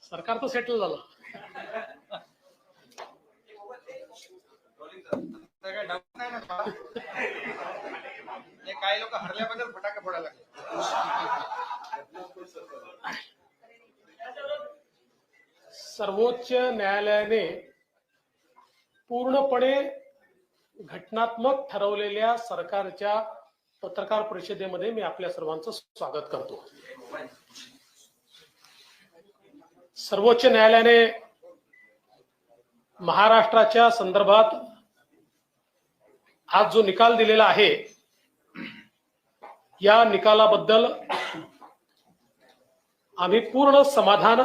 सरकार तर सेटल झालं. काही लोक हरल्याबद्दल फटाके फोडायला लागले. सर्वोच्च न्यायालयाने पूर्णपणे घटनात्मक ठरवलेल्या सरकारच्या पत्रकार परिषदेमध्ये मी आपल्या सर्वांचं स्वागत करतो. सर्वोच्च न्यायालयाने महाराष्ट्राच्या संदर्भात आज जो निकाल दिलेला आहे, या निकालाबद्दल आम्ही पूर्ण समाधान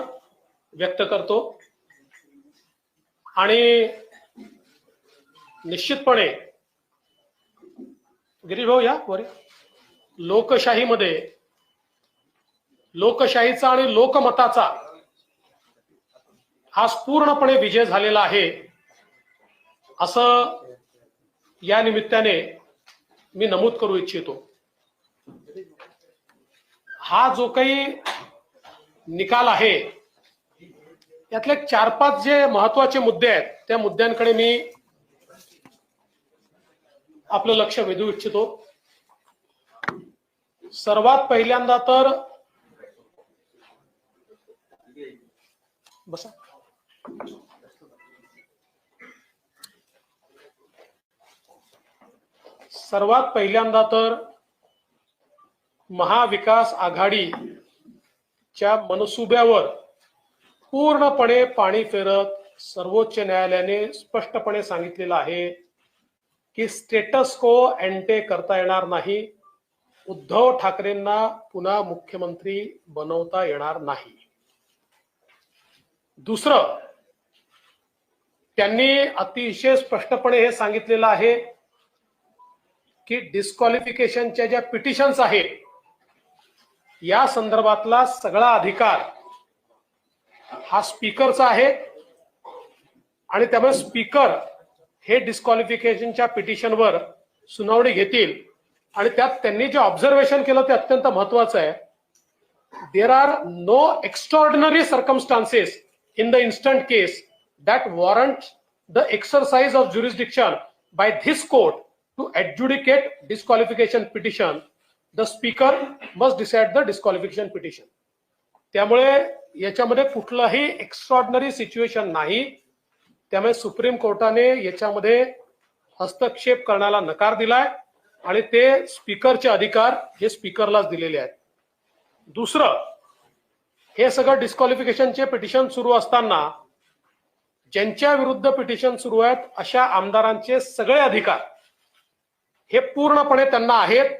व्यक्त करतो आणि निश्चितपणे गिरीश भाऊ या वर, लोकशाहीमध्ये लोकशाहीचा आणि लोकमताचा आज पूर्णपणे विजय झालेला आहे असं या निमित्ताने मी नमूद करू इच्छितो. हा जो काही निकाल आहे यातले 4-5 जे महत्वाचे मुद्दे आहेत त्या मुद्द्यांकडे मी आपलं लक्ष वेधू इच्छितो. सर्वात पहिल्यांदा तर बसा सर्वात पहिल्यांदा तर महाविकास आघाडीच्या मनसुब्यावर पूर्णपणे पाणी फेरत सर्वोच्च न्यायालयाने स्पष्टपणे सांगितलेलं आहे की स्टेटस को एंटे करता येणार नाही, उद्धव ठाकरेंना पुन्हा मुख्यमंत्री बनवता येणार नाही. दुसरं, त्यांनी अतिशय स्पष्टपणे हे सांगितलेलं आहे की डिस्क्वालिफिकेशनच्या ज्या पिटिशन्स आहेत या संदर्भातला सगळा अधिकार हा स्पीकरचा आहे आणि त्यामुळे स्पीकर हे डिस्क्वालिफिकेशनच्या पिटिशनवर सुनावणी घेतील. आणि त्यात त्यांनी जे ऑब्झर्वेशन केलं ते अत्यंत महत्वाचं आहे. There are no extraordinary circumstances in the instant case that warrant the exercise of jurisdiction by this court to adjudicate disqualification petition. The speaker must decide the disqualification petition. त्यामुळे याच्यामध्ये कुठलाही एक्स्ट्रॉर्डिनरी सिच्युएशन नाही. त्यामुळे supreme कोर्टाने याच्यामध्ये हस्तक्षेप करण्याला नकार दिलाय आणि ते स्पीकरचे अधिकार हे स्पीकरलाच दिलेले आहेत. दुसरं, हे सगळं डिस्क्वालिफिकेशनचे पिटिशन सुरू असताना ज्यांच्या विरुद्ध पिटिशन सुरू आहेत अशा आमदारांचे सगळे अधिकार हे पूर्णपणे त्यांना आहेत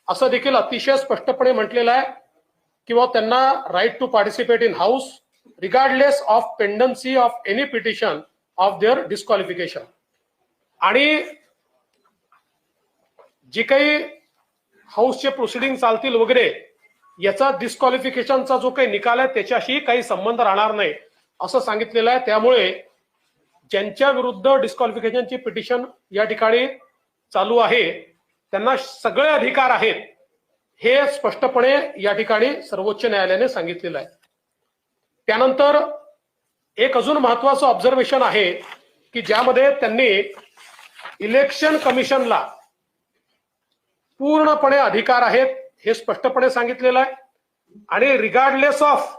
असं देखील अतिशय स्पष्टपणे म्हटलेलं आहे. किंवा त्यांना right to participate in house regardless of pendency of any petition of their disqualification. आणि जे काही हाऊसचे प्रोसिडिंग चालतील वगैरे याचा डिस्क्वालिफिकेशनचा जो काही निकाल आहे त्याच्याशी काही संबंध राहणार नाही असं सांगितलेलं आहे. त्यामुळे ज्यांच्या विरुद्ध डिस्क्वालिफिकेशनची पिटिशन या ठिकाणी चालू आहे त्यांना सगळे अधिकार आहेत हे स्पष्टपणे या ठिकाणी सर्वोच्च न्यायालयाने सांगितलेलं आहे. त्यानंतर एक अजून महत्वाचं ऑब्झर्वेशन आहे की ज्यामध्ये त्यांनी इलेक्शन कमिशनला पूर्णपणे अधिकार आहेत हे स्पष्टपणे सांगितलेलं आहे. आणि regardless of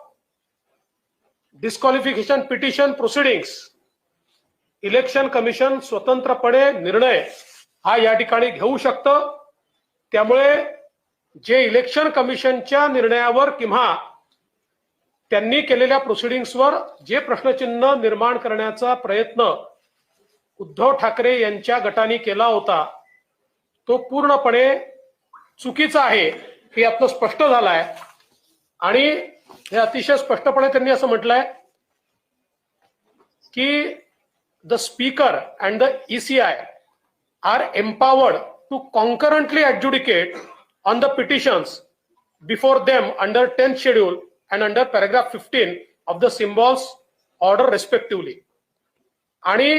disqualification petition proceedings election commission स्वतंत्रपणे निर्णय हा या ठिकाणी घेऊ शकतं. त्यामुळे जे इलेक्शन कमिशनच्या निर्णयावर किंवा त्यांनी केलेल्या प्रोसिडिंग्सवर जे प्रश्नचिन्ह निर्माण करण्याचा प्रयत्न उद्धव ठाकरे यांच्या गटाने केला होता तो पूर्णपणे चुकीचा आहे हे यातनं स्पष्ट झालंय. आणि हे अतिशय स्पष्टपणे त्यांनी असं म्हटलंय की the speaker and the ECI are empowered to concurrently adjudicate on the petitions before them under 10th schedule and under paragraph 15 of the symbols order respectively. आणि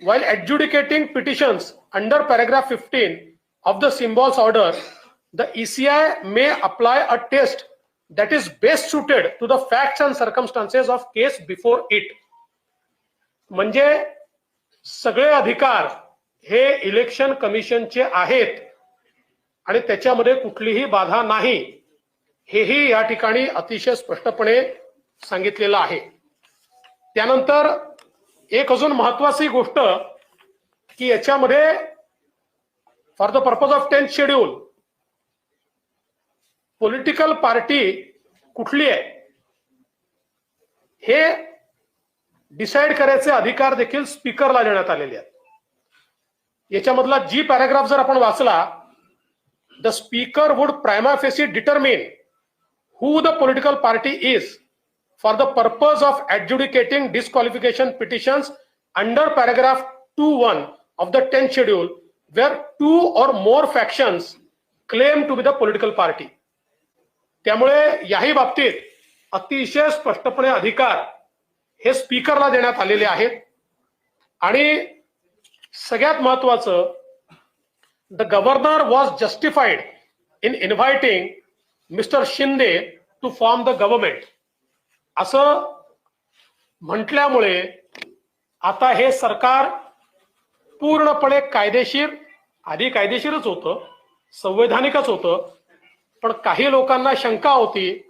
while adjudicating petitions under paragraph 15 of the symbols order, the ECI may apply a test that is best suited to the facts and circumstances of case before it. म्हणजे सगळे अधिकार हे election कमिशनचे आहेत आणि त्याच्यामध्ये कुठलीही बाधा नाही, हेही या ठिकाणी अतिशय स्पष्टपणे सांगितलेलं आहे. त्यानंतर एक अजून महत्त्वाची गोष्ट की याच्यामध्ये for the purpose of 10th schedule political party कुठली आहे हे डिसाइड करायचे अधिकार देखील स्पीकरला देण्यात आलेले आहेत. याच्यामधला जी पॅराग्राफ जर आपण वाचला, the speaker would prima facie determine who the political party is for the purpose of adjudicating disqualification petitions under paragraph 2(1) of the 10th schedule where two or more factions claim to be the political party. त्यामुळे याही बाबतीत अतिशय स्पष्टपणे अधिकार हे स्पीकरला देण्यात आलेले आहेत. आणि सगळ्यात महत्त्वाचं, the governor was justified in inviting mister Shinde to form the government असं म्हटल्यामुळे आता हे सरकार पूर्णपणे कायदेशीर, आधी कायदेशीरच होतं, संवैधानिकच होतं, पण काही लोकांना शंका होती.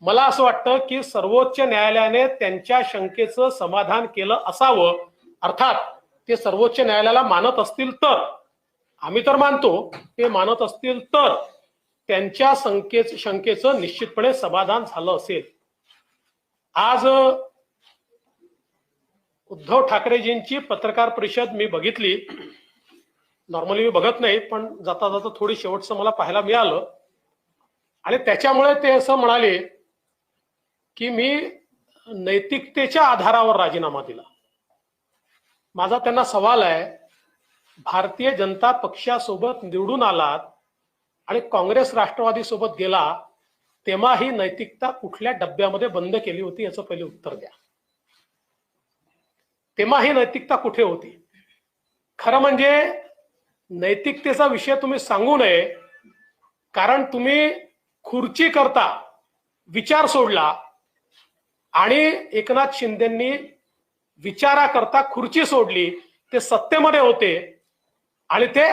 मला असं वाटतं की सर्वोच्च न्यायालयाने त्यांच्या शंकेचं समाधान केलं असावं. अर्थात ते सर्वोच्च न्यायालयाला मानत असतील तर, आम्ही तर मानतो, ते मानत असतील तर त्यांच्या शंकेचं निश्चितपणे समाधान झालं असेल. आज उद्धव ठाकरेजींची पत्रकार परिषद मी बघितली. नॉर्मली मी बघत नाही, पण जाता जाता थोडी शेवटचं मला पाहायला मिळालं आणि त्याच्यामुळे ते असं म्हणाले की मी नैतिकतेच्या आधारावर राजीनामा दिला. माझा त्यांना सवाल आहे, भारतीय जनता पक्षासोबत निवडून आलात आणि काँग्रेस राष्ट्रवादी सोबत गेला, तेव्हा ही नैतिकता कुठल्या डब्यामध्ये बंद केली होती याचं पहिले उत्तर द्या. तेव्हा ही नैतिकता कुठे होती? खरं म्हणजे नैतिकतेचा विषय तुम्ही सांगू नये, कारण तुम्ही खुर्ची करता विचार सोडला आणि एकनाथ शिंदेंनी विचाराकरता खुर्ची सोडली. ते सत्तेमध्ये होते आणि ते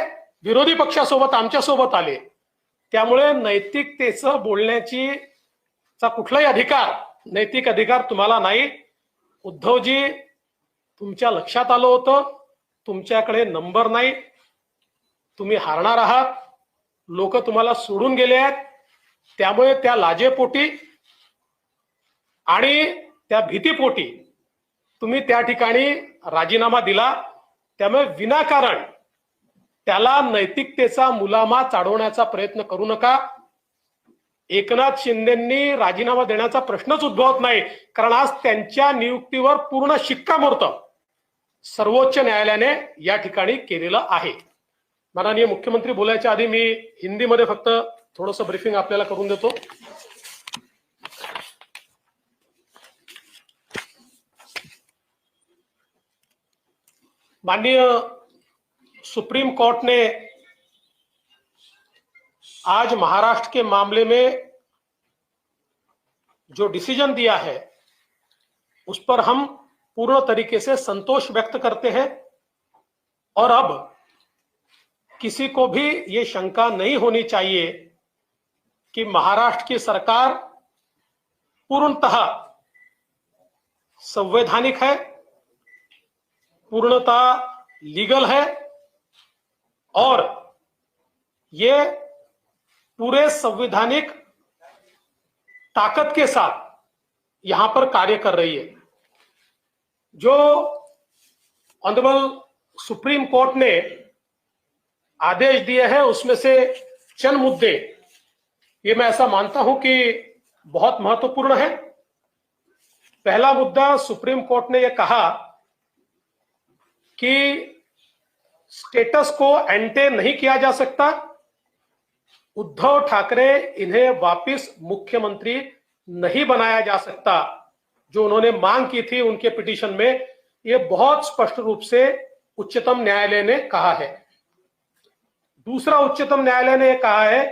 विरोधी पक्षासोबत आमच्यासोबत आले. त्यामुळे नैतिकतेचं बोलण्याचा कुठलाही अधिकार, नैतिक अधिकार तुम्हाला नाही. उद्धवजी, तुमच्या लक्षात आलं होतं, तुमच्याकडे नंबर नाही, तुम्ही हारणार आहात, लोक तुम्हाला सोडून गेले आहेत. त्यामुळे त्या लाजेपोटी आणि त्या भीतीपोटी तुम्ही त्या ठिकाणी राजीनामा दिला. त्यामुळे विनाकारण त्याला नैतिकतेचा मुलामा चाडवण्याचा प्रयत्न करू नका. एकनाथ शिंदेंनी राजीनामा देण्याचा प्रश्नच उद्भवत नाही, कारण आज त्यांच्या नियुक्तीवर पूर्ण शिक्कामोर्तब सर्वोच्च न्यायालयाने या ठिकाणी केलेलं आहे. माननीय मुख्यमंत्री बोलायच्या आधी मी हिंदीमध्ये फक्त थोडंसं ब्रीफिंग आपल्याला करून देतो. माननीय सुप्रीम कोर्ट ने आज महाराष्ट्र के मामले में जो डिसीजन दिया है उस पर हम पूर्ण तरीके से संतोष व्यक्त करते हैं और अब किसी को भी ये शंका नहीं होनी चाहिए कि महाराष्ट्र की सरकार पूर्णतः संवैधानिक है, पूर्णतः लीगल है और ये पूरे संवैधानिक ताकत के साथ यहां पर कार्य कर रही है. जो ऑनरेबल सुप्रीम कोर्ट ने आदेश दिए हैं उसमें से चंद मुद्दे ये मैं ऐसा मानता हूं कि बहुत महत्वपूर्ण है. पहला मुद्दा, सुप्रीम कोर्ट ने यह कहा कि स्टेटस को एंटे नहीं किया जा सकता. उद्धव ठाकरे इन्हें वापस मुख्यमंत्री नहीं बनाया जा सकता. जो उन्होंने मांग की थी उनके पिटीशन में, ये बहुत स्पष्ट रूप से उच्चतम न्यायालय ने कहा है. दूसरा, उच्चतम न्यायालय ने कहा है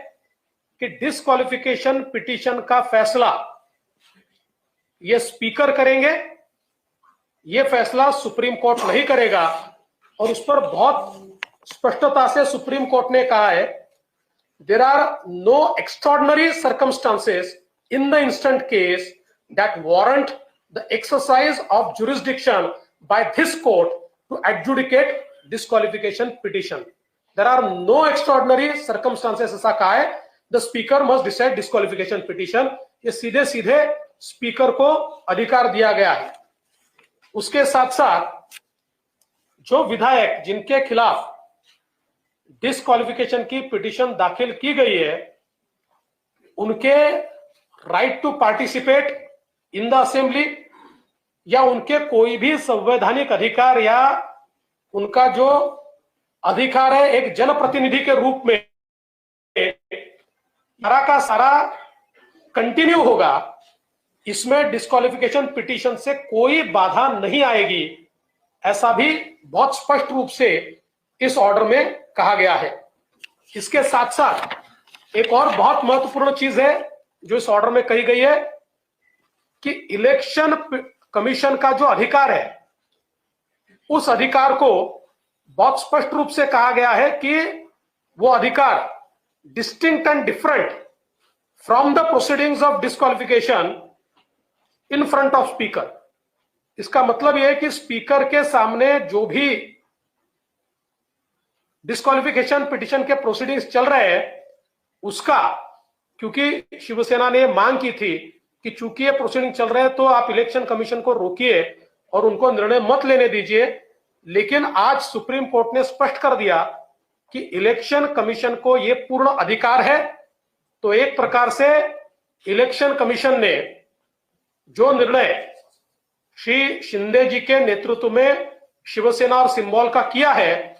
कि डिस्क्वालिफिकेशन पिटीशन का फैसला ये स्पीकर करेंगे, ये फैसला सुप्रीम कोर्ट नहीं करेगा। और उस पर बहुत स्पष्टता से सुप्रीम कोर्ट ने कहा है, there are no extraordinary circumstances in the instant case that warrant the exercise of jurisdiction by this court to adjudicate disqualification petition. There are no extraordinary circumstances, ऐसा कहा है। The speaker must decide disqualification petition. ये सीधे सीधे speaker को अधिकार दिया गया है। उसके साथ साथ जो विधायक जिनके खिलाफ डिस्क्वालिफिकेशन की पिटीशन दाखिल की गई है, उनके right to participate in the assembly या उनके कोई भी संवैधानिक अधिकार या उनका जो अधिकार है एक जनप्रतिनिधि के रूप में सारा का सारा कंटिन्यू होगा। इसमें डिस्क्वालिफिकेशन पिटीशन से कोई बाधा नहीं आएगी, ऐसा भी बहुत स्पष्ट रूप से इस ऑर्डर में कहा गया है। इसके साथ साथ एक और बहुत महत्वपूर्ण चीज है जो इस ऑर्डर में कही गई है कि इलेक्शन कमीशन का जो अधिकार है, उस अधिकार को बहुत स्पष्ट रूप से कहा गया है कि वो अधिकार distinct end different from the proceedings of disqualification in front of speaker. इसका मतलब यह है कि स्पीकर के सामने जो भी डिस्क्वालिफिकेशन पिटीशन के प्रोसीडिंग्स चल रहे हैं, उसका, क्योंकि शिवसेना ने मांग की थी कि चूंकि ये प्रोसीडिंग चल रहे हैं तो आप इलेक्शन कमीशन को रोकिए और उनको निर्णय मत लेने दीजिए। लेकिन आज सुप्रीम कोर्ट ने स्पष्ट कर दिया कि इलेक्शन कमीशन को यह पूर्ण अधिकार है। तो एक प्रकार से इलेक्शन कमीशन ने जो निर्णय श्री शिंदे जी के नेतृत्व में शिवसेना और सिंबल का किया है,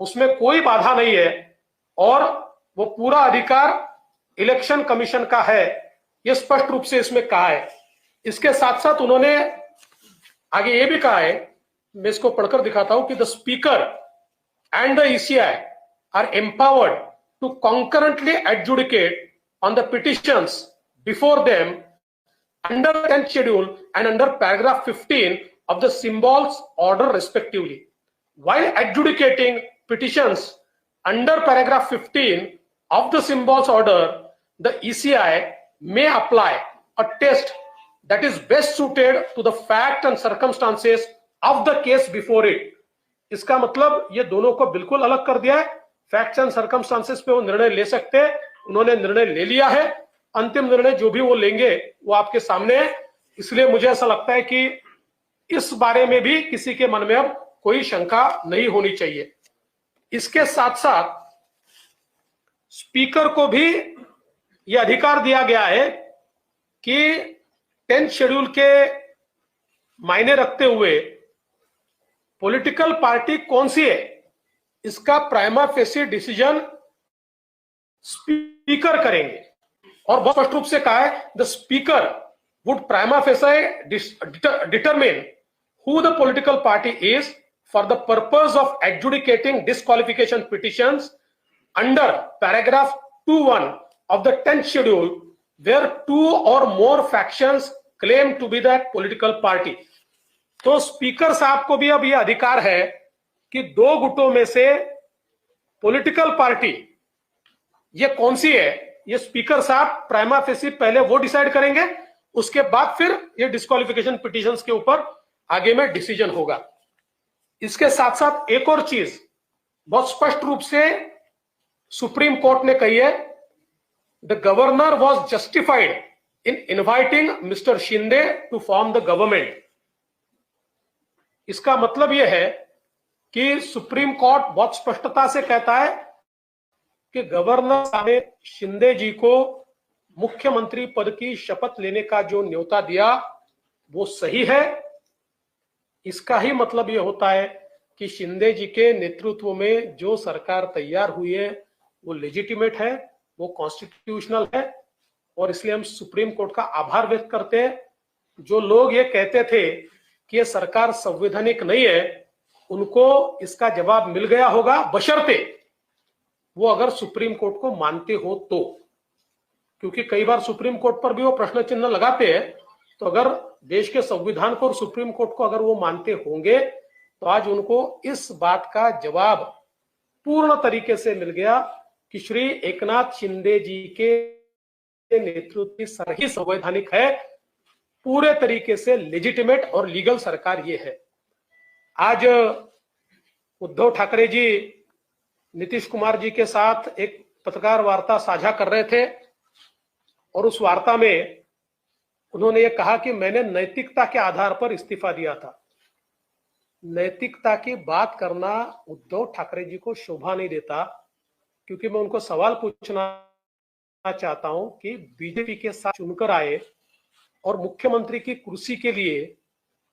उसमें कोई बाधा नहीं है और वो पूरा अधिकार इलेक्शन कमीशन का है, यह स्पष्ट रूप से इसमें कहा है। इसके साथ साथ उन्होंने आगे ये भी कहा है, मैं इसको पढ़कर दिखाता हूं, कि the speaker and the ECI are empowered to concurrently adjudicate on the petitions before them under 10th schedule and under paragraph 15 of the symbols order respectively. While adjudicating petitions under paragraph 15 of the symbols order, the ECI may apply a test that is best suited to the fact and circumstances of the case before it. इसका मतलब ये दोनों को बिल्कुल अलग कर दिया है। Facts end circumstances पे वो निर्णय ले सकते हैं, उन्होंने निर्णय ले लिया है। अंतिम निर्णय जो भी वो लेंगे वो आपके सामने है। इसलिए मुझे ऐसा लगता है कि इस बारे में भी किसी के मन में अब कोई शंका नहीं होनी चाहिए। इसके साथ साथ स्पीकर को भी यह अधिकार दिया गया है कि 10th शेड्यूल के मायने रखते हुए पॉलिटिकल पार्टी कौन सी है, इसका प्राइमा फेसी डिसीजन स्पीकर करेंगे। और बहुत स्पष्ट रूप से कहा है, the speaker would prima facie determine who the political party is for the purpose of adjudicating disqualification petitions under paragraph 2(1) of the 10th schedule where 2 or more factions claim to be that political party। तो speaker साहब को भी अब यह अधिकार है कि दो गुटों में से पॉलिटिकल पार्टी ये कौन सी है, ये स्पीकर साहब प्राइमा फेसी पहले वो डिसाइड करेंगे, उसके बाद फिर ये डिस्क्वालिफिकेशन पिटीशंस के ऊपर आगे में डिसीजन होगा। इसके साथ साथ एक और चीज बहुत स्पष्ट रूप से सुप्रीम कोर्ट ने कही है, the governor was justified in inviting mister Shinde to form the government. इसका मतलब यह है कि सुप्रीम कोर्ट बहुत स्पष्टता से कहता है कि गवर्नर ने शिंदे जी को मुख्यमंत्री पद की शपथ लेने का जो न्योता दिया वो सही है। इसका ही मतलब यह होता है कि शिंदे जी के नेतृत्व में जो सरकार तैयार हुई है वो लेजिटिमेट है, वो कॉन्स्टिट्यूशनल है। और इसलिए हम सुप्रीम कोर्ट का आभार व्यक्त करते हैं। जो लोग ये कहते थे कि ये सरकार संवैधानिक नहीं है, उनको इसका जवाब मिल गया होगा, बशर्ते वो अगर सुप्रीम कोर्ट को मानते हो तो। क्योंकि कई बार सुप्रीम कोर्ट पर भी वो प्रश्न चिन्ह लगाते हैं। तो अगर देश के संविधान को और सुप्रीम कोर्ट को अगर वो मानते होंगे तो आज उनको इस बात का जवाब पूर्ण तरीके से मिल गया कि श्री एकनाथ शिंदे जी के नेतृत्व की ही संवैधानिक है, पूरे तरीके से लेजिटिमेट और लीगल सरकार ये है। आज उद्धव ठाकरे जी नीतीश कुमार जी के साथ एक पत्रकार वार्ता साझा कर रहे थे और उस वार्ता में उन्होंने ये कहा कि मैंने नैतिकता के आधार पर इस्तीफा दिया था। नैतिकता की बात करना उद्धव ठाकरे जी को शोभा नहीं देता, क्योंकि मैं उनको सवाल पूछना चाहता हूं कि बीजेपी के साथ चुनकर आए और मुख्यमंत्री की कुर्सी के लिए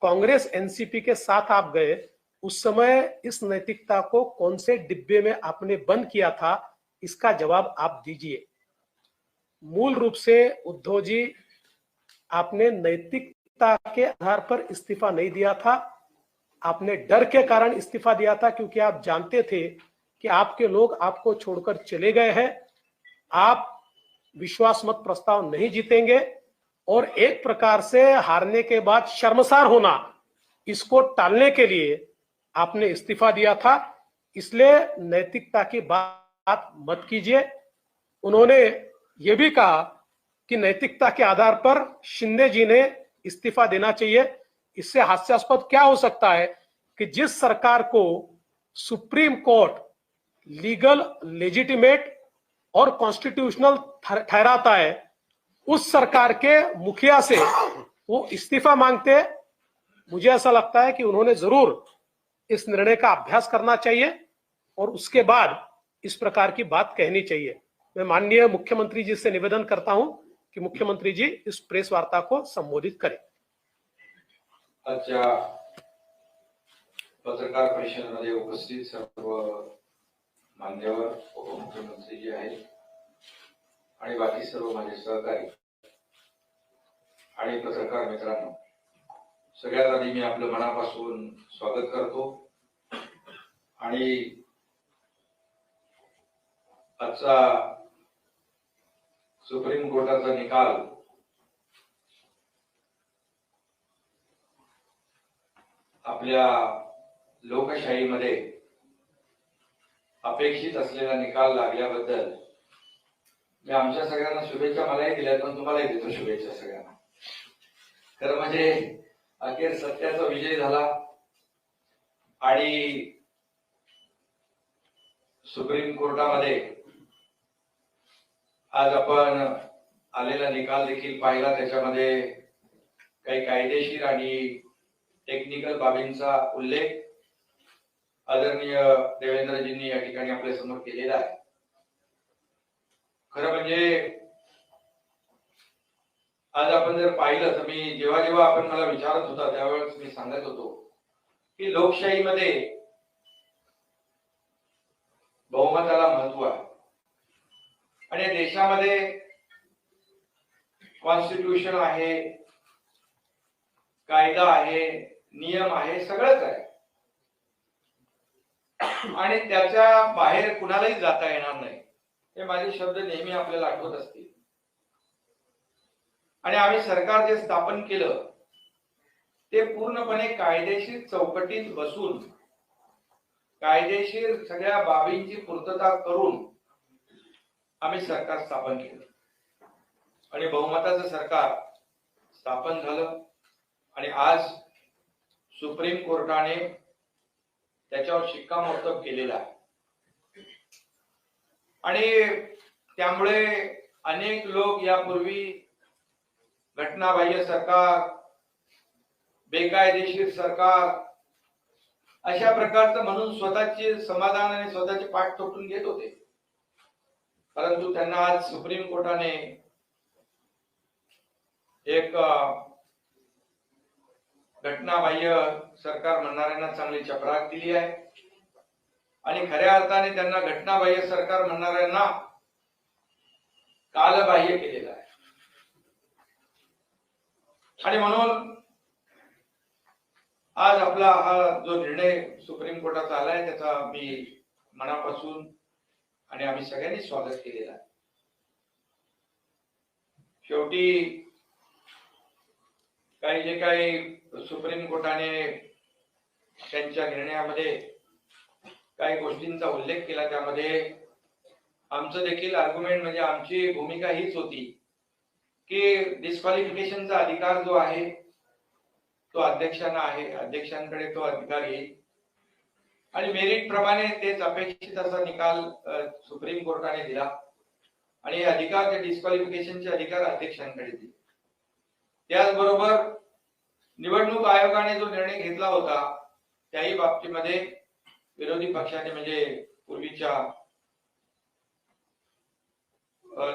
कांग्रेस एनसीपी के साथ आप गए, उस समय इस नैतिकता को कौन से डिब्बे में आपने बंद किया था, इसका जवाब आप दीजिए। मूल रूप से उद्धव जी, आपने नैतिकता के आधार पर इस्तीफा नहीं दिया था, आपने डर के कारण इस्तीफा दिया था, क्योंकि आप जानते थे कि आपके लोग आपको छोड़कर चले गए हैं, आप विश्वास मत प्रस्ताव नहीं जीतेंगे और एक प्रकार से हारने के बाद शर्मसार होना, इसको टालने के लिए आपने इस्तीफा दिया था। इसलिए नैतिकता की बात मत कीजिए। उन्होंने ये भी कहा कि नैतिकता के आधार पर शिंदे जी ने इस्तीफा देना चाहिए। इससे हास्यास्पद क्या हो सकता है कि जिस सरकार को सुप्रीम कोर्ट लीगल, लेजिटिमेट और कॉन्स्टिट्यूशनल ठहराता है, उस सरकार के मुखिया से वो इस्तीफा मांगते हैं। मुझे ऐसा लगता है कि उन्होंने जरूर इस निर्णय का अभ्यास करना चाहिए और उसके बाद इस प्रकार की बात कहनी चाहिए। मैं माननीय मुख्यमंत्री जी से निवेदन करता हूं कि मुख्यमंत्री जी इस प्रेस वार्ता को संबोधित करें। आजच्या पत्रकार परिषदेमध्ये उपस्थित सर्व मान्यवर, उपमुख्यमंत्री जी आहेत आणि बाकी सर्व माझे सहकारी आणि पत्रकार मित्रांनो, सगळ्यात आधी मी आपलं मनापासून स्वागत करतो आणि आजचा सुप्रीम कोर्टाचा निकाल आपल्या लोकशाहीमध्ये अपेक्षित असलेला निकाल लागल्याबद्दल मी आमच्या सगळ्यांना शुभेच्छा मलाही दिल्या, पण तुम्हालाही देतो शुभेच्छा सगळ्यांना। खरं म्हणजे अखेर सत्याचा विजय झाला आणि सुप्रीम कोर्टामध्ये आज आपण आलेला निकाल देखील पाहिला। त्याच्यामध्ये काही कायदेशीर आणि टेक्निकल बाबींचा उल्लेख आदरणीय देवेंद्रजींनी या ठिकाणी आपल्या समोर केलेला आहे। खरं म्हणजे आज आपण जर पाहिलं तर मी जेव्हा आपण मला विचारत होता त्यावेळेस मी सांगत होतो की लोकशाहीमध्ये बहुमताला महत्व आहे आणि देशामध्ये कॉन्स्टिट्यूशन आहे, कायदा आहे, नियम आहे, सगळंच आहे आणि त्याच्या बाहेर कुणालाही जाता येणार नाही, हे माझे शब्द नेहमी आपल्याला आठवत असतील। आणि आम्ही सरकार जे स्थापन केलं ते पूर्णपणे कायदेशीर चौकटीत बसून कायदेशीर सगळ्या बाबींची पूर्तता करून आम्ही सरकार स्थापन केलं आणि बहुमताचं सरकार स्थापन झालं आणि आज सुप्रीम कोर्टाने त्याच्यावर शिक्कामोर्तब केलेला आहे आणि त्यामुळे अनेक लोक यापूर्वी घटनाबाह्य सरकार, बेकायदेशीर सरकार अशा प्रकारचं म्हणून स्वतःचे समाधान आणि स्वतःचे पाठ थोपटून घेत होते, परंतु त्यांना आज सुप्रीम कोर्टाने एक घटनाबाह्य सरकार म्हणणाऱ्यांना चांगली चपराक दिली आहे आणि खऱ्या अर्थाने त्यांना घटनाबाह्य सरकार म्हणणाऱ्यांना कालबाह्य केलेलं आहे। आणि म्हणून आज आपला हा जो निर्णय सुप्रीम कोर्टाचा आलाय त्याचा मी मनापासून आणि आम्ही सगळ्यांनी स्वागत केलेलं आहे। शेवटी जे काही सुप्रीम कोर्टाने त्यांच्या निर्णयामध्ये काही गोष्टींचा उल्लेख केला, त्यामध्ये आमचं देखील आर्ग्युमेंट म्हणजे आमची भूमिका हीच होती की डिस्क्वालिफिकेशनचा अधिकार जो आहे तो अध्यक्षांना आहे, अध्यक्षांकडे तो अधिकार येईल आणि मेरिट प्रमाणे तेच अपेक्षित असा निकाल सुप्रीम कोर्टाने दिला आणि हे अधिकार, ते डिस्क्वालिफिकेशनचे अधिकार अध्यक्षांकडे दिले. त्याचबरोबर निवडणूक आयोगाने जो निर्णय घेतला होता त्याही बाबतीमध्ये विरोधी पक्षाने म्हणजे पूर्वीच्या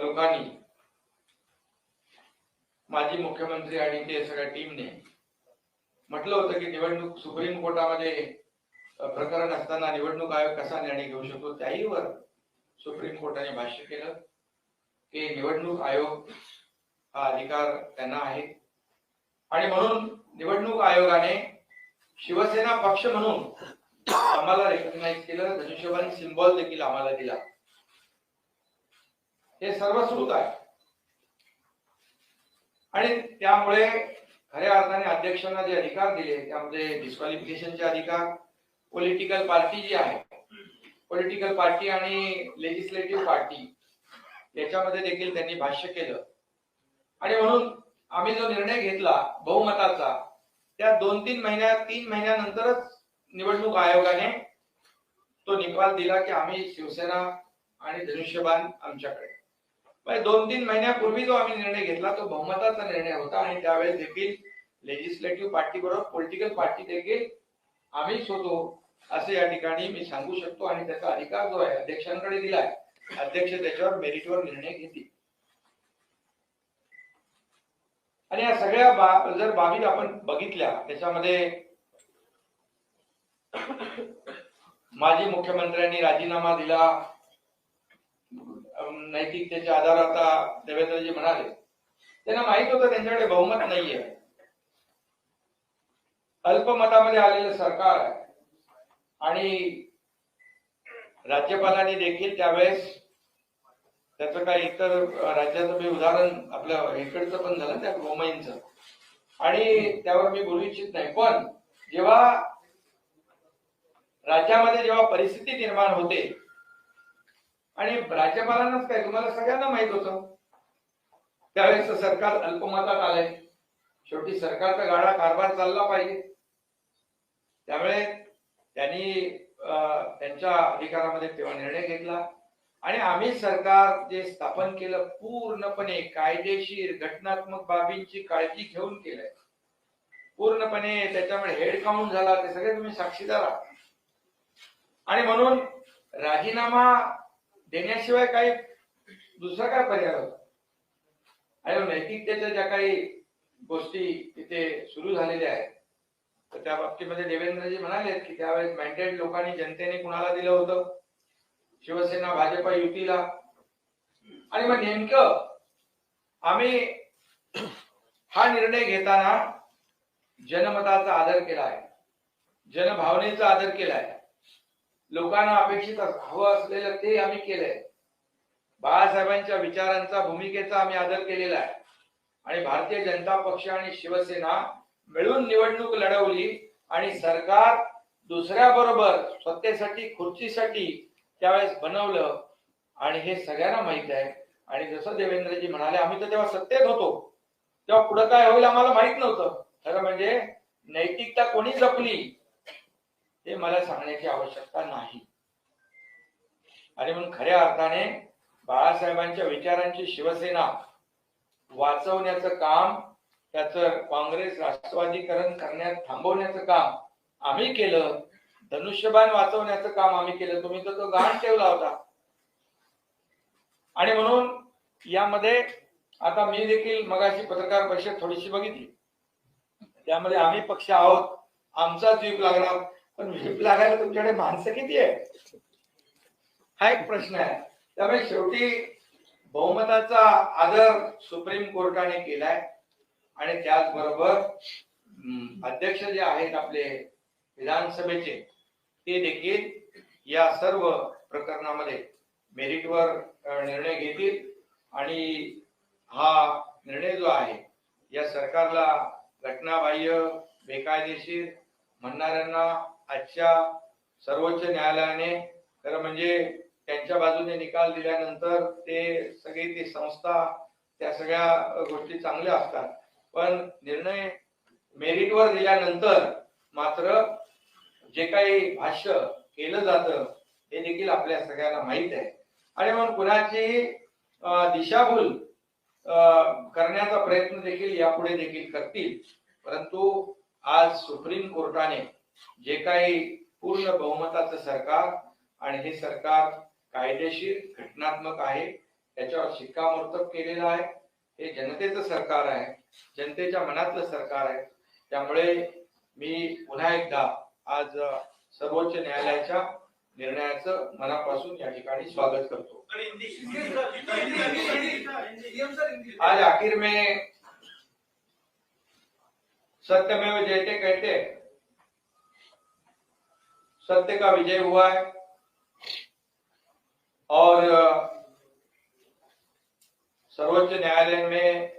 लोकांनी, माजी मुख्यमंत्री आणि ते सगळ्या टीमने म्हटलं होतं की निवडणूक सुप्रीम कोर्टामध्ये प्रकरण असताना निवडणूक आयोग कसा निर्णय घेऊ शकतो, त्याही वर सुप्रीम कोर्टाने भाष्य केलं की निवडणूक आयोग हा अधिकार त्यांना आहे आणि म्हणून निवडणूक आयोगाने शिवसेना पक्ष म्हणून आम्हाला रेकग्नाइज केलं, धनुष्यबाण सिम्बॉल देखील आम्हाला दिला. हे सर्व सुरू आहे आणि त्यामुळे खऱ्या अर्थाने अध्यक्षांना जे अधिकार दिले त्यामध्ये डिस्क्वालिफिकेशनचे अधिकार, पॉलिटिकल पार्टी जी आहे, पॉलिटिकल पार्टी आणि लेजिस्लेटिव्ह पार्टी याच्यामध्ये देखील त्यांनी भाष्य केलं आणि म्हणून आम्ही जो निर्णय घेतला बहुमताचा, त्या 2-3 महिन्यानंतरच निवडणूक आयोगाने तो निकाल दिला की आम्ही शिवसेना आणि धनुष्यबाण आमच्याकडे. 2-3 महिन्यापूर्वी जो आम्ही निर्णय घेतला तो बहुमताचा निर्णय होता आणि त्यावेळेस देखील लेजिस्लेटिव्ह पार्टी बरोबर पॉलिटिकल पार्टी देखील आम्हीच होतो असे या ठिकाणी मी सांगू शकतो आणि त्याचा अधिकार जो आहे अध्यक्षांकडे दिलाय. अध्यक्ष त्याच्यावर मेरिटवर निर्णय घेतील आणि या सगळ्या जर बाबी आपण बघितल्या त्याच्यामध्ये माजी मुख्यमंत्र्यांनी राजीनामा दिला नैतिकतेच्या आधारावर. आता देवेंद्रजी म्हणाले त्यांना माहित होतं त्यांच्याकडे बहुमत नाहीये, अल्पमतामध्ये आलेलं सरकार आहे आणि राज्यपालांनी देखील त्यावेळेस त्याचं काही इतर राज्याचं मी उदाहरण आपल्या इकडचं पण झालं त्या गोमईंचं आणि त्यावर मी बोलू इच्छित नाही, पण जेव्हा राज्यामध्ये जेव्हा परिस्थिती निर्माण होते आणि राज्यपालांनाच काय, तुम्हाला सगळ्यांना माहित होतं त्यावेळेस सरकार अल्पमतात आलंय, शेवटी सरकारचा गाडा कारभार चालला पाहिजे, त्यामुळे त्यांनी त्यांच्या अधिकारामध्ये तेव्हा निर्णय घेतला आणि आम्ही सरकार जे स्थापन केलं पूर्णपणे कायदेशीर घटनात्मक बाबींची काळजी घेऊन केलंय, पूर्णपणे त्याच्यामुळे हेड काउंट झाला, ते सगळे तुम्ही साक्षीदार आहात आणि म्हणून राजीनामा देण्याशिवाय काही दुसरा काय पर्याय होता. आणि नैतिकतेच्या ज्या काही गोष्टी तिथे सुरू झालेल्या आहेत तर त्या बाबतीमध्ये देवेंद्रजी म्हणाले की त्यावेळेस मॅन्डेट लोकांनी जनतेने कुणाला दिलं होतं, शिवसेना भाजपा युतीला, आणि मग नेमकं आम्ही हा निर्णय घेताना जनमताचा आदर केलाय, जनभावनेचा आदर केलाय, लोकांना अपेक्षित हवं असलेलं ते आम्ही केलंय, बाळासाहेबांच्या विचारांचा भूमिकेचा आम्ही आदर केलेला आहे आणि भारतीय जनता पक्ष आणि शिवसेना मिळून निवडणूक लढवली आणि सरकार दुसऱ्या बरोबर सत्तेसाठी खुर्चीसाठी त्यावेळेस बनवलं आणि हे सगळ्यांना माहित आहे. आणि जसं देवेंद्रजी म्हणाले आम्ही तर तेव्हा सत्तेत होतो, तेव्हा पुढे काय होईल आम्हाला माहित नव्हतं. खरं म्हणजे नैतिकता कोणी जपली हे मला सांगण्याची आवश्यकता नाही आणि म्हणून खऱ्या अर्थाने बाळासाहेबांच्या विचारांची शिवसेना वाचवण्याचं काम, त्याचं काँग्रेस राष्ट्रवादीकरण करण्यात थांबवण्याचं काम आम्ही केलं, धनुष्यबाण वाचवण्याचं काम आम्ही केलं. तुम्ही तर तो गाण ठेवला होता आणि म्हणून यामध्ये आता मी देखील मगाशी पत्रकार परिषद थोडीशी बघितली, त्यामध्ये आम्ही पक्ष आहोत, आमचा व्हीप लागणार, पण व्हीप लागायला तुमच्याकडे माणसं किती आहे हा एक प्रश्न आहे. त्यामुळे शेवटी बहुमताचा आदर सुप्रीम कोर्टाने केलाय आणि त्याचबरोबर अध्यक्ष जे आहेत आपले विधानसभेचे ते देखील या सर्व प्रकरणामध्ये मेरिटवर निर्णय घेतील आणि हा निर्णय जो आहे या सरकारला घटनाबाह्य बेकायदेशीर म्हणणाऱ्यांना आजच्या सर्वोच्च न्यायालयाने खरं म्हणजे त्यांच्या बाजूने निकाल दिल्यानंतर ते सगळी ती संस्था त्या सगळ्या गोष्टी चांगल्या असतात, पण निर्णय मेरिटवर दिल्यानंतर मात्र जे काही भाष्य केलं जातं हे देखील आपल्या सगळ्यांना माहित आहे. आणि म्हणून कुणाची दिशाभूल करण्याचा प्रयत्न देखील यापुढे देखील करतील. परंतु आज सुप्रीम कोर्टाने जे काही पूर्ण बहुमताचं सरकार आणि हे सरकार कायदेशीर घटनात्मक आहे त्याच्यावर शिक्कामोर्तब केलेलं आहे. हे जनतेचं सरकार आहे, जनतेच्या मनातलं सरकार आहे. त्यामुळे मी पुन्हा एकदा आज सर्वोच्च न्यायालयाच्या निर्णयाचं मनापासून या ठिकाणी स्वागत करतो. आज आखिर में सत्यमेव जयते कहते, सत्य का विजय हुआ है और सर्वोच्च न्यायालय में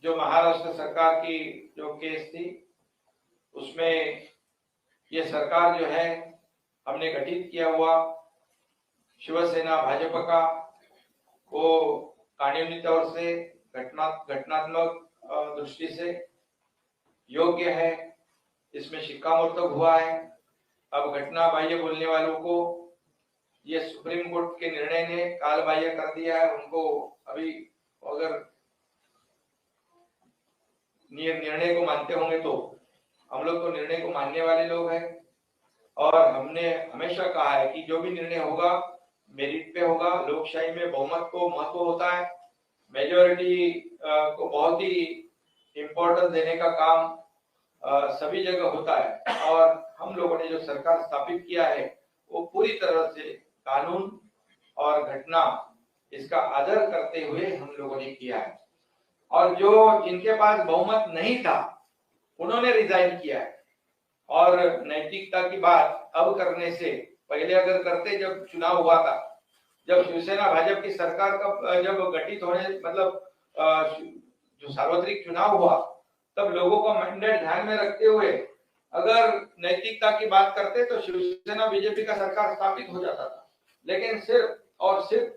जो महाराष्ट्र सरकार की जो केस थी उसमें ये सरकार जो है हमने गठित किया हुआ शिवसेना भाजपा का वो कानूनी तौर से घटनात्मक दृष्टि से योग्य है, इसमें शिक्कामोर्तब हुआ है। अब घटना बाह्य बोलने वालों को ये सुप्रीम कोर्ट के निर्णय ने काल बाह्य कर दिया है। उनको अभी अगर निर्णय को मानते होंगे तो हम लोग तो निर्णय को मानने वाले लोग हैं और हमने हमेशा कहा है कि जो भी निर्णय होगा मेरिट पे होगा। लोकशाही में बहुमत को महत्व होता है, मेजॉरिटी को बहुत ही इम्पोर्टेंस देने का काम सभी जगह होता है। और हम लोगों ने जो सरकार स्थापित किया है वो पूरी तरह से कानून और घटना इसका आदर करते हुए हम लोगों ने किया है। और जो जिनके पास बहुमत नहीं था उन्होंने रिजाइन किया है। और नैतिकता की बात अब करने से पहले अगर करते, जब चुनाव हुआ था, जब शिवसेना भाजपा की सरकार का जब गठित होने मतलब जो सार्वत्रिक चुनाव हुआ तब लोगों का मैंडेट ध्यान में रखते हुए अगर नैतिकता की बात करते तो शिवसेना बीजेपी का सरकार स्थापित हो जाता था। लेकिन सिर्फ और सिर्फ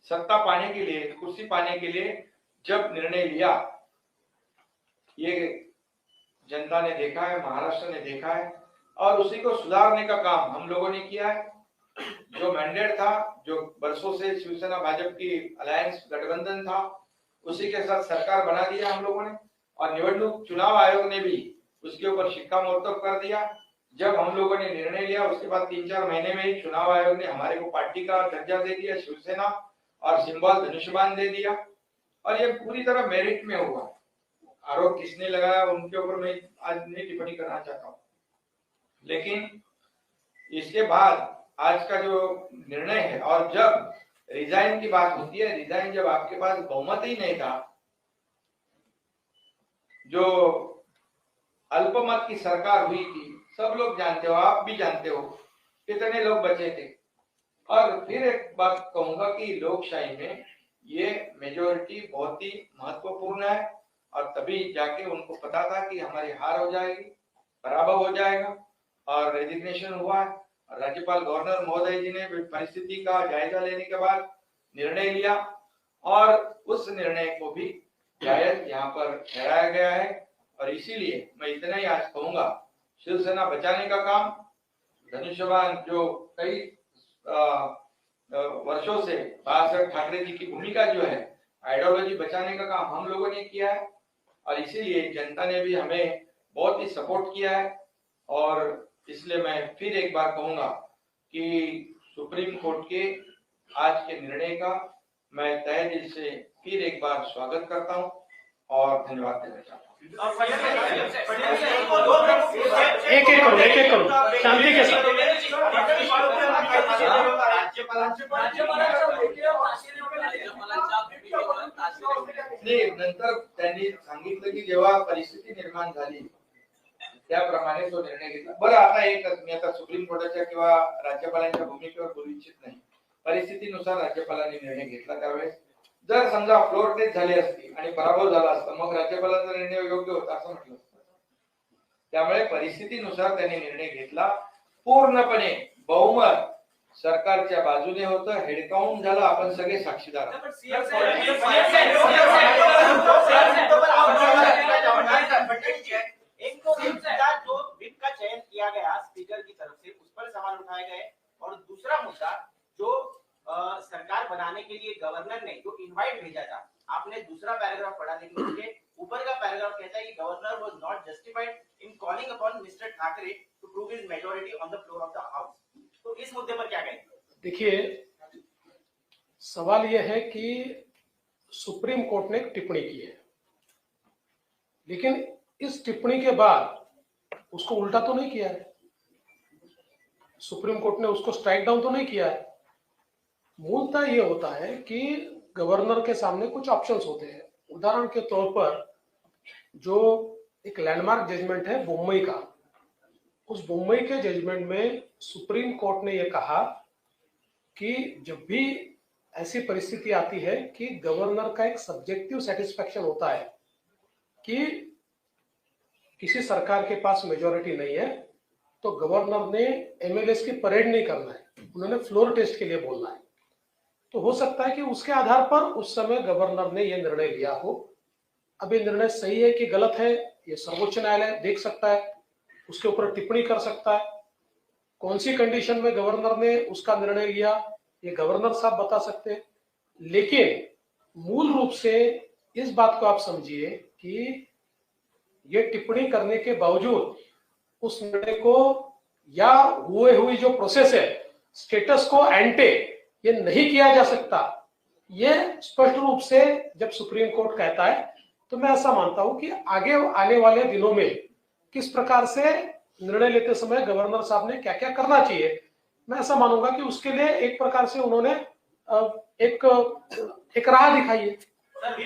सत्ता पाने के लिए, कुर्सी पाने के लिए जब निर्णय लिया, ये जनता ने देखा है, महाराष्ट्र ने देखा है और उसी को सुधारने का काम हम लोगों ने किया है। जो मैंडेट था, जो वर्षों से शिवसेना भाजपा की अलायंस गठबंधन था, उसी के साथ सरकार बना दिया हम लोगों ने। और निवडणूक चुनाव आयोग ने भी उसके ऊपर शिक्कामोर्तब कर दिया। जब हम लोगों ने निर्णय लिया उसके बाद 3-4 महीने में ही चुनाव आयोग ने हमारे को पार्टी का दर्जा दे दिया, शिवसेना, और सिंबल धनुष्यबाण दे दिया। और ये पूरी तरह मेरिट में हुआ। आरोप किसने लगाया उनके ऊपर मैं आज नहीं टिप्पणी करना चाहता हूँ, लेकिन इसके बाद आज का जो निर्णय है, और जब रिजाइन की बात होती है, रिजाइन जब आपके पास बहुमत ही नहीं था, जो अल्पमत की सरकार हुई थी, सब लोग जानते हो, आप भी जानते हो कितने लोग बचे थे। और फिर एक बात कहूंगा कि लोकशाही में ये मेजोरिटी बहुत ही महत्वपूर्ण है और तभी जाके उनको पता था कि हमारी हार हो जाएगी, पराभव हो जाएगा। और रेजिग्नेशन हुआ है। राज्यपाल गवर्नर महोदय जी ने परिस्थिति का जायजा लेने के बाद निर्णय लिया और उस निर्णय को भी जायज यहाँ पर ठहराया गया है। और इसीलिए मैं इतना ही आज कहूंगा, शिवसेना बचाने का काम, धनुष्यबाण जो कई वर्षों से बाळासाहेब ठाकरे जी की भूमिका जो है, आइडियोलॉजी बचाने का काम हम लोगों ने किया है। और इसीलिए जनता ने भी हमें बहुत ही सपोर्ट किया है। और इसलिए मैं फिर एक बार कहूंगा कि सुप्रीम कोर्ट के आज के निर्णय का मैं तहे दिल से फिर एक बार स्वागत करता हूं और धन्यवाद देना चाहता हूं। एक एक करो शांति के साथ। नाही, नंतर त्यांनी सांगितलं की जेव्हा परिस्थिती निर्माण झाली त्याप्रमाणे तो निर्णय घेतला। बरं, आता एकच, मी आता सुप्रीम कोर्टाच्या किंवा राज्यपालांच्या भूमिकेवर बोलू इच्छित नाही। परिस्थितीनुसार राज्यपालांनी निर्णय घेतला त्यावेळेस जर समजा फ्लोर टेस्ट झाली असती आणि पराभव झाला असता मग राज्यपालांचा निर्णय योग्य होता असं म्हटलं असतं. त्यामुळे परिस्थितीनुसार त्यांनी निर्णय घेतला. पूर्णपणे बहुमत सरकारच्या बाजूने होतं. हेडकाउंट झालं, आपण सगळे साक्षीदार आहोत. एक तो मुद्दा जो विप का चयन किया गया स्पीकर की तरफ से, उस पर सवाल उठाए गए, और दूसरा मुद्दा जो सरकार बनाने के लिए गवर्नर ने जो इनवाइट भेजा था, आपने दूसरा पैराग्राफ पढ़ा, लेकिन उसके ऊपर का पैराग्राफ कहता है कि governor was not justified in calling upon mister Thackeray to prove his majority on the floor of the house. तो इस मुद्दे पर क्या कहेंगे? देखिए, सवाल यह है कि सुप्रीम कोर्ट ने एक टिप्पणी की है, लेकिन इस टिप्पणी के बाद उसको उल्टा तो नहीं किया है. सुप्रीम कोर्ट ने उसको स्ट्राइक डाउन तो नहीं किया है. मूलतः ये होता है कि गवर्नर के सामने कुछ ऑप्शंस होते हैं. उदाहरण के तौर पर जो एक लैंडमार्क जजमेंट है मुंबई का, उस मुंबई के जजमेंट में सुप्रीम कोर्ट ने यह कहा कि जब भी ऐसी परिस्थिति आती है कि गवर्नर का एक सब्जेक्टिव सेटिस्फेक्शन होता है कि किसी सरकार के पास मेजॉरिटी नहीं है, तो गवर्नर ने एमएलएस की परेड नहीं करना है, उन्होंने फ्लोर टेस्ट के लिए बोलना है. तो हो सकता है कि उसके आधार पर उस समय गवर्नर ने यह निर्णय लिया हो. अब ये निर्णय सही है कि गलत है, ये सर्वोच्च न्यायालय देख सकता है, उसके ऊपर टिप्पणी कर सकता है. कौन सी कंडीशन में गवर्नर ने उसका निर्णय लिया, ये गवर्नर साहब बता सकते हैं. लेकिन मूल रूप से इस बात को आप समझिए कि ये टिप्पणी करने के बावजूद उस निर्णय को या हुई जो प्रोसेस है, स्टेटस को एंटे, ये नहीं किया जा सकता. ये स्पष्ट रूप से जब सुप्रीम कोर्ट कहता है, तो मैं ऐसा मानता हूं कि आगे आने वाले दिनों में किस प्रकार से निर्णय लेते समय गवर्नर साहब ने क्या क्या करना चाहिए, मैं ऐसा मानूंगा कि उसके लिए एक प्रकार से उन्होंने एक राह दिखाई है. और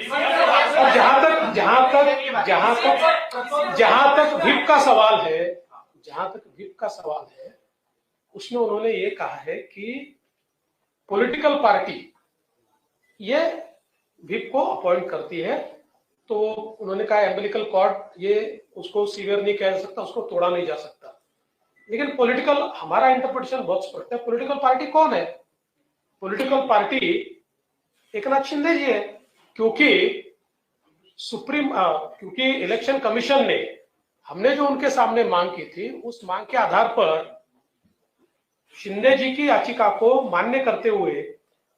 जहां तक व्हिप का सवाल है, उसमें उन्होंने ये कहा है कि पॉलिटिकल पार्टी ये व्हिप को अपॉइंट करती है. तो उन्होंने कहा एम्बिलिकल कॉर्ड, ये उसको सीवियर नहीं कह सकता, उसको तोड़ा नहीं जा सकता. लेकिन पॉलिटिकल, हमारा इंटरप्रिटेशन बहुत स्पष्ट है. पॉलिटिकल पार्टी कौन है? पॉलिटिकल पार्टी एकनाथ शिंदे जी है, क्योंकि क्योंकि इलेक्शन कमीशन ने, हमने जो उनके सामने मांग की थी, उस मांग के आधार पर शिंदे जी की याचिका को मान्य करते हुए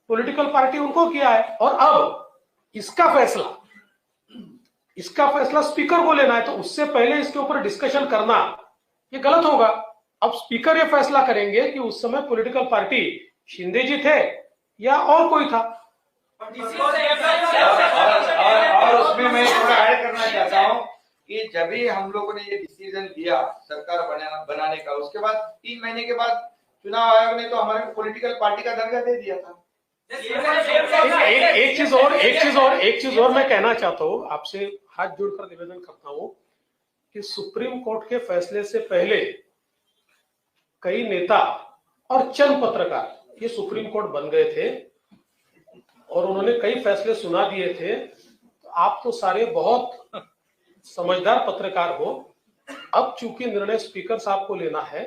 पॉलिटिकल पार्टी उनको किया है. और अब इसका फैसला स्पीकर को लेना है, तो उससे पहले इसके ऊपर डिस्कशन करना ये गलत होगा. अब स्पीकर ये फैसला करेंगे कि उस समय पॉलिटिकल पार्टी शिंदे जी थे या और कोई था. और उसमें मैं थोड़ा ऐड करना चाहता हूँ कि जब भी हम लोगों ने ये डिसीजन लिया सरकार बनाने का, उसके बाद 3 महीने के बाद चुनाव आयोग ने तो हमारे पॉलिटिकल पार्टी का दर्जा दे दिया था. एक चीज और मैं कहना चाहता हूँ, आपसे हाथ जोड़कर निवेदन करता हूँ कि सुप्रीम कोर्ट के फैसले से पहले कई नेता और चंद पत्रकार ये सुप्रीम कोर्ट बन गए थे और उन्होंने कई फैसले सुना दिए थे. तो आप तो सारे बहुत समझदार पत्रकार हो. अब चूंकि निर्णय स्पीकर साहब को लेना है,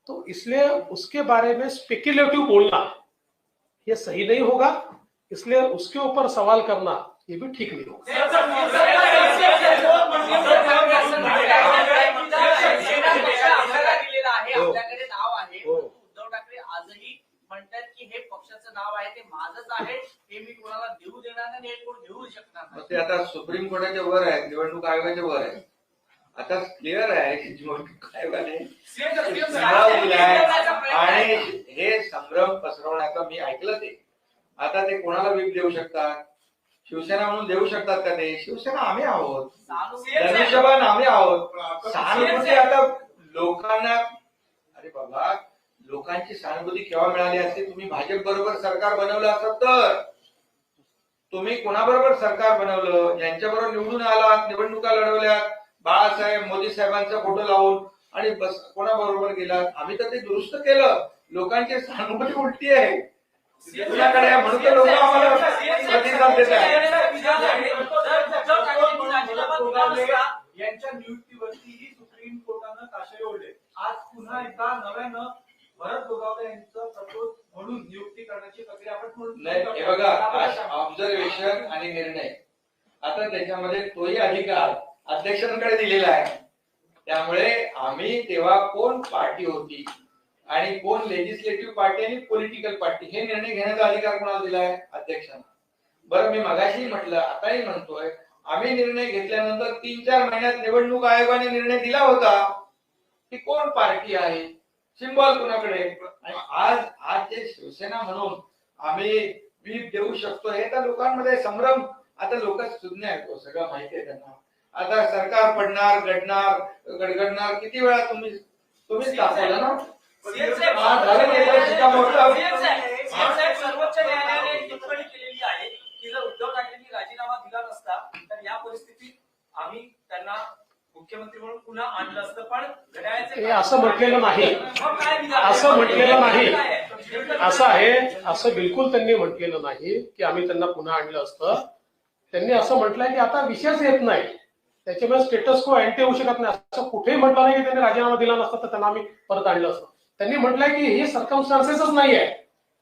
तो इसलिए उसके बारे में स्पेक्युलेटिव बोलना ये सही नहीं होगा. इसलिए उसके ऊपर सवाल करना ये भी ठीक नहीं होगा. आपल्याकडे नाव आहे, उद्धव ठाकरे आजही म्हणतात की हे पक्षाचं नाव आहे, ते माझंच आहे, हे मी कोणाला देऊ देणार नाही, हे कोण घेऊ शकणार नाही. ते आता सुप्रीम कोर्टाच्या वर आहे, निवडणूक आयोगाच्या वर आहे. आता क्लिअर आहे की निवडणूक आयोगाने आणि हे संभ्रम पसरवण्याचं मी ऐकलं ते. आता ते कोणाला व्हीप देऊ शकतात? शिवसेना म्हणून देऊ शकतात का ते? शिवसेना आम्ही आहोत, धनुष्यबाण आम्ही आहोत. सहानुभूती आता लोकांना, अरे बाबा, लोकांची सहानुभूती केव्हा मिळाली असते? तुम्ही भाजप बरोबर सरकार बनवलं असत तर. तुम्ही कोणाबरोबर सरकार बनवलं? ज्यांच्याबरोबर निवडून आलात, निवडणुका लढवल्यात, बाळासाहेब मोदी साहेबांचा फोटो लावून, आणि बस कोणाबरोबर गेलात? आम्ही तर ते दुरुस्त केलं. लोकांची सहानुभूती उलटी आहे. तुझ्याकडे आहे म्हणून तर लोक आम्हाला प्रतिसाद देत आहेत. यांच्या नियुक्तीवरतीही सुप्रीम कोर्टानं ताशेरे ओढले. आज पुन्हा एकदा नव्यानं भरत गोगावले यांचं प्रपोज म्हणून नियुक्ती करण्याची प्रक्रिया आपण नाही हे बघा ऑब्झर्वेशन आणि निर्णय आता त्याच्यामध्ये तोही अधिकार अध्यक्षांकडे दिलेला आहे. त्यामुळे आम्ही तेव्हा कोण पार्टी होती आणि कोण लेजिस्लेटिव्ह पार्टी आणि पॉलिटिकल पार्टी हे निर्णय घेण्याचा अधिकार कोणाला दिला आहे? अध्यक्षांना. बरं मी मगाशी म्हटलं आताही म्हणतोय आम्ही निर्णय घेतल्यानंतर 3-4 महिन्यात निवडणूक आयोगाने निर्णय दिला होता की कोण पार्टी आहे सिंबॉल कुणाकडे. आज जे शिवसेना म्हणून आम्ही व्हीप देऊ शकतो हे तर लोकांमध्ये संभ्रम. आता लोक सुज्ञ आहेत सगळं माहिती आहे त्यांना. आता सरकार पडणार गडगडणार किती वेळा तुम्हीच दाखवलं ना. सर्वोच्च न्यायालयाने टिप्पणी केलेली आहे की जर उद्धव ठाकरेंनी राजीनामा दिला नसता तर या परिस्थितीत आम्ही त्यांना मुख्यमंत्री म्हणून पुन्हा आणलं असतं. पण हे असं म्हटलेलं नाही. असं म्हटलेलं नाही. असं आहे असं बिलकुल त्यांनी म्हटलेलं नाही की आम्ही त्यांना पुन्हा आणलं असतं. त्यांनी असं म्हटलंय की आता विषयच येत नाही त्याच्यामुळे स्टेटस को अँटी होऊ शकत नाही. असं कुठेही म्हटलं नाही की त्यांनी राजीनामा दिला नसता तर त्यांना आम्ही परत आणलं असतं. त्यांनी म्हटलंय की हे सर्कमस्टान्सेसच नाही आहे.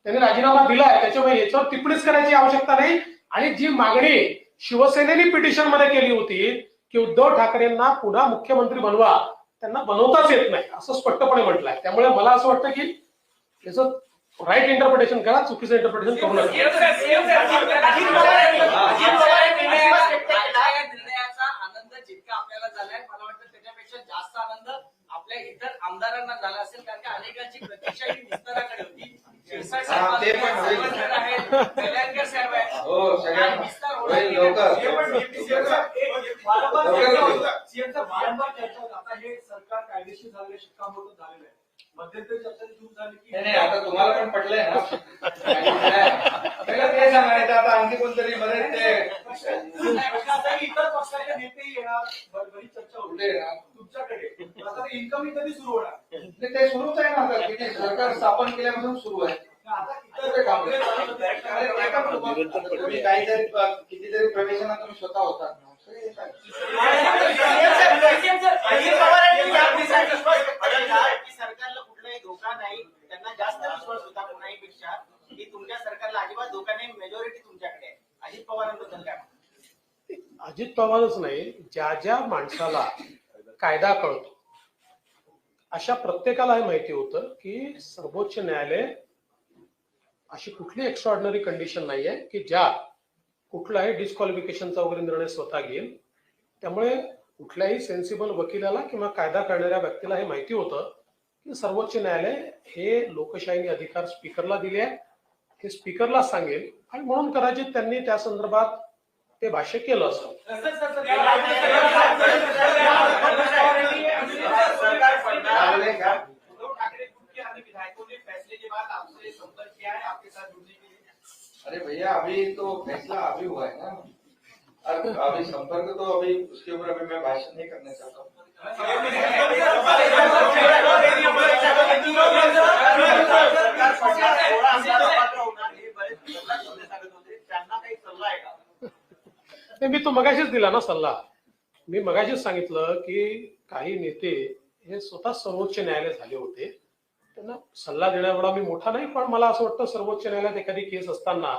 त्यांनी राजीनामा दिलाय त्याच्यामुळे याच्यावर टिप्पणीच करायची आवश्यकता नाही. आणि जी मागणी शिवसेनेने पिटिशन मध्ये केली होती की उद्धव ठाकरेंना पुन्हा मुख्यमंत्री बनवा त्यांना बनवताच येत नाही असं स्पष्टपणे म्हटलंय. त्यामुळे मला असं वाटतं की याचं राईट इंटरप्रिटेशन करा चुकीचं इंटरप्रिटेशन करू नका. निर्णयाचा आनंद जितका आपल्याला झालाय मला वाटतं त्याच्यापेक्षा जास्त आनंद आपल्या इतर आमदारांना झाला असेल कारण की अनेकांची प्रतीक्षा ही विस्ताराकडे होती. शिरसाट साहेब आहेत कल्याणकर साहेब आहेत. हो सगळ्यांना सीएमचा वारंवार चर्चा होत. आता हे सरकार कायदेशीर झालेलं शिक्कामोर्तब झालेलं आहे. मध्यंतरी चर्चा सुरू झाली की नाही आता तुम्हाला पण पटलंय ना. ते सांगायचं आता आणखी कोणतरी मध्ये ते इतर पक्षाचे नेतेही येणार. बरीच चर्चा होते तुमच्याकडे. आता इन्कमिंग कधी सुरू होणार? ते सुरूच आहे ना आता किती सरकार स्थापन केल्यापासून सुरू आहे. तुम्ही काहीतरी कितीतरी प्रवेशांना तुम्ही स्वतः होता सरकारला कुठलाही धोका नाही. त्यांना जास्त विश्वास होता कोणाहीपेक्षा की तुमच्या सरकारला अजिबात धोका नाही. मेजॉरिटी तुमच्याकडे आहे. अजित पवारांबद्दल काय? अजित पवारच नाही ज्या ज्या माणसाला कायदा कळतो अशा प्रत्येकाला हे माहिती होतं की सर्वोच्च न्यायालय अशी कुठली एक्स्ट्रॉर्डिनरी कंडिशन नाहीये की ज्या कुठलाही डिस्क्वालिफिकेशनचा वगैरे निर्णय स्वतः घेईल. त्यामुळे कुठल्याही सेन्सिबल वकिलाला किंवा कायदा करणाऱ्या व्यक्तीला हे माहिती होतं की सर्वोच्च न्यायालय हे लोकशाहीने अधिकार स्पीकरला दिले आहे. हे स्पीकरला सांगेल आणि म्हणून कदाचित त्यांनी त्या संदर्भात ते भाष्य केलं असं. अरे भैया अभी तो फैसला अभी हुआ है ना. अभी संपर्क तो अभी उसके ऊपर अभी मैं भाषण नहीं करना चाहता हूँ. मी तो मगाशीच दिला ना सल्ला. मी मगाशीच सांगितलं की काही नेते हे स्वतः सर्वोच्च न्यायालय झाले होते. त्यांना सल्ला देण्याएवढा मी मोठा नाही. पण मला असं वाटतं सर्वोच्च न्यायालयात एखादी केस असताना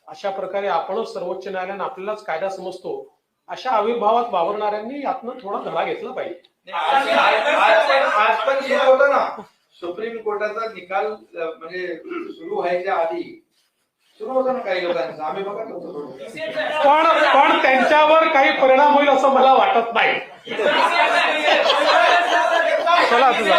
अशा प्रकारे आपणच सर्वोच्च न्यायालयाने आपल्यालाच कायदा समजतो अशा आविर्भावात वावरणाऱ्यांनी यातनं थोडा धडा घेतला पाहिजे. आज पण लिहिलं होतं ना सुप्रीम कोर्टाचा निकाल म्हणजे सुरू व्हायच्या आधी सुरू होतं ना काही लोकांचा. आम्ही बघत होतो पण त्यांच्यावर काही परिणाम होईल असं मला वाटत नाही. चला तुझा